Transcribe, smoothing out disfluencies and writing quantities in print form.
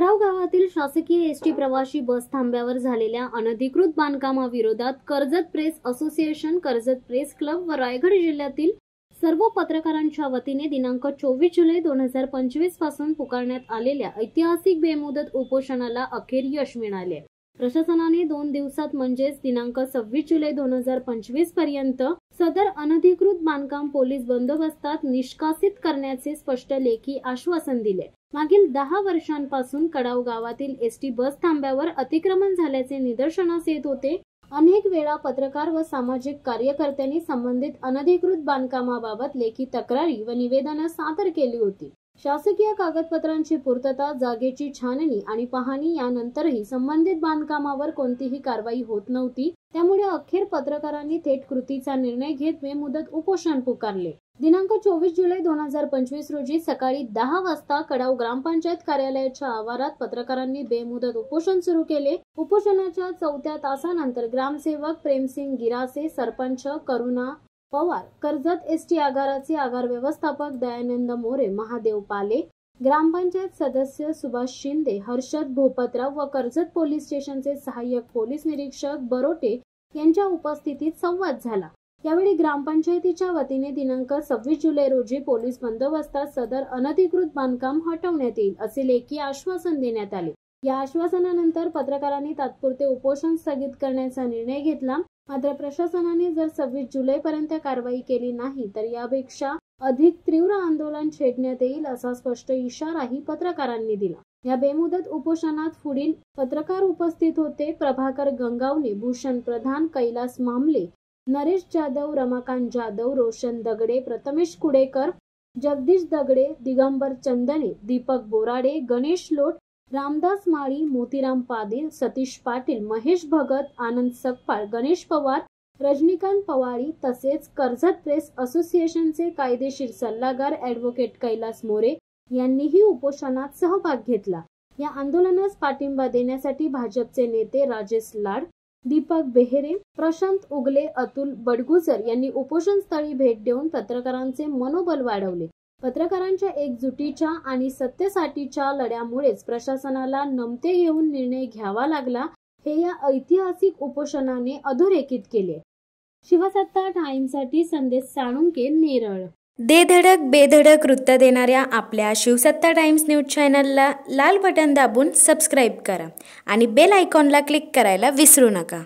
कडाव गावातील शासकीय एसटी प्रवासी बस थांब्यावर झालेल्या अनधिकृत बांधकामाविरोधात Karjat press association, Karjat press club व रायगड जिल्ह्यातील सर्व पत्रकारांच्या वतीने दिनांक 24 जुलै 2025 पासून पुकारण्यात आलेल्या ऐतिहासिक बेमुदत उपोषणाला अखेर यश मिळाले। प्रशासनाने 2 दिवसात म्हणजेच दिनांक 26 जुलै 2025 पर्यंत सदर अनधिकृत बांधकाम पोलीस बंदोबस्तात निष्कासित करण्याचे स्पष्ट लेखी आश्वासन दिले। मागील 10 वर्षांपासून कडाव गावातील एसटी बस थांब्यावर अतिक्रमण झाल्याचे निदर्शनास येत होते। अनेक वेळा पत्रकार व सामाजिक कार्यकर्त्यांनी संबंधित अनधिकृत बांधकामाबाबत लेखी तक्रारी व निवेदने सादर केली होती। शासकीय कागदपत्रांची पूर्तता, जागेची छाननी आणि पाहणी यानंतरही संबंधित बांधकामावर कोणतीही कारवाई होत नव्हती। त्यामुळे अखेर पत्रकारांनी थेट कृतीचा निर्णय घेत बेमुदत उपोषण पुकारले। दिनांक 24 जुलै 2025 रोजी सकाळी 10 वाजता कडाव ग्रामपंचायत कार्यालयाच्या आवारात पत्रकारांनी बेमुदत उपोषण सुरू केले। उपोषणाच्या 4थ्या तासानंतर ग्रामसेवक प्रेमसिंग गिरासे, सरपंच करुणा पवार, कर्जत एसटी आगाराचे आगार व्यवस्थापक दयानंद मोरे, महादेव पाले, ग्रामपंचायत सदस्य सुभाष शिंदे, हर्षद भोपतराव व कर्जत पोलीस स्टेशनचे सहाय्यक पोलीस निरीक्षक बरोटे यांच्या उपस्थितीत संवाद झाला। यावेळी ग्रामपंचायतीच्या वतीने दिनांक 26 जुलै रोजी पोलीस बंदोबस्तात सदर अनधिकृत बांधकाम हटवण्यात येईल असे लेखी आश्वासन देण्यात आले। या आश्वासनानंतर पत्रकारांनी तात्पुरते उपोषण स्थगित करण्याचा निर्णय घेतला। मात्र प्रशासनाने जर 26 जुलैपर्यंत कारवाई केली नाही तर यापेक्षा अधिक तीव्र आंदोलन छेडण्यात येईल असा स्पष्ट इशाराही पत्रकारांनी दिला। या बेमुदत उपोषणात पुढील पत्रकार उपस्थित होते: प्रभाकर गंगावणे, भूषण प्रधान, कैलास मामले, नरेश जाधव, रमाकांत जाधव, रोशन दगडे, प्रथमेश कुडेकर, जगदीश दगडे, दिगंबर चंदने, दीपक बोराडे, गणेश लोट, रामदास माळी, मोतीराम पाटील, सतीश पाटील, महेश भगत, आनंद सकपाळ, गणेश पवार, रजनीकांत पवारी तसेच कर्जत प्रेस असोसिएशनचे कायदेशीर सल्लागार ॲडव्होकेट कैलास मोरे यांनीही उपोषणात सहभाग घेतला। या आंदोलनास पाठिंबा देण्यासाठी भाजपचे नेते राजेश लाड, दीपक बेहेरे, प्रशांत उगले, अतुल बडगुजर यांनी उपोषण स्थळी भेट देऊन पत्रकारांचे मनोबल वाढवले। पत्रकारांच्या एकजुटीच्या आणि सत्तेसाठीच्या लढ्यामुळेच प्रशासनाला नमते घेऊन निर्णय घ्यावा लागला, हे या ऐतिहासिक उपोषणाने अधोरेखित केले। शिवसत्ता टाइम्ससाठी संदेश साळुंके, नेरळ। दे धडक बेधडक वृत्त देणाऱ्या आपल्या शिवसत्ता टाइम्स न्यूज चॅनलला लाल बटन दाबून सबस्क्राईब करा आणि बेल आयकॉनला क्लिक करायला विसरू नका।